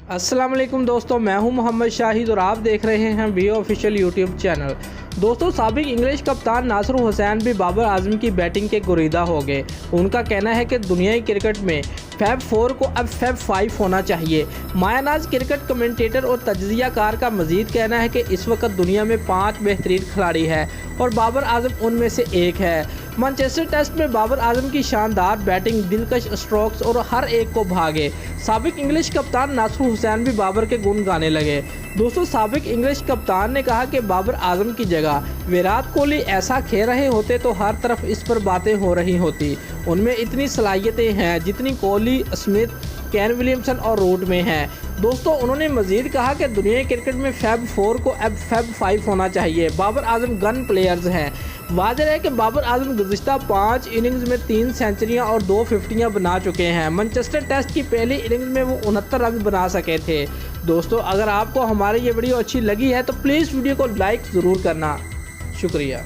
अस्सलाम वालेकुम दोस्तों, मैं हूं मोहम्मद शाहिद और आप देख रहे हैं वीओ ऑफिशियल यूट्यूब चैनल। दोस्तों, साबिक इंग्लिश कप्तान नासिर हुसैन भी बाबर आजम की बैटिंग के गुरीदा हो गए। उनका कहना है कि दुनियाई क्रिकेट में फैब 4 को अब फैब 5 होना चाहिए। मायानाज क्रिकेट कमेंटेटर और तज्जियाकार का मजीद कहना है कि इस वक्त दुनिया में 5 बेहतरीन खिलाड़ी हैं और बाबर आजम उनमें से एक है। मैनचेस्टर टेस्ट में बाबर आजम की शानदार बैटिंग, दिलकश स्ट्रोक्स और हर एक को भागे। साबिक इंग्लिश कप्तान नासिर हुसैन भी बाबर के गुण गाने लगे। दोस्तों, साबिक इंग्लिश कप्तान ने कहा कि बाबर आजम की जगह विराट कोहली ऐसा खेल रहे होते तो हर तरफ इस पर बातें हो रही होती। उनमें इतनी सलाहियतें हैं जितनी कोहली, स्मिथ, केन विलियमसन और रूट में हैं। दोस्तों, उन्होंने मजीद कहा कि दुनिया क्रिकेट में फैब 4 को अब फैब 5 होना चाहिए। बाबर आजम गन प्लेयर्स हैं। वाज़ेह है कि बाबर आजम गुज़िश्ता 5 इनिंग्स में 3 सेंचुरियां और 2 फिफ्टियां बना चुके हैं। मैनचेस्टर टेस्ट की पहली इनिंग्स में वो 69 रन बना सके थे। दोस्तों, अगर आपको हमारी ये वीडियो अच्छी लगी है तो प्लीज़ वीडियो को लाइक ज़रूर करना। शुक्रिया।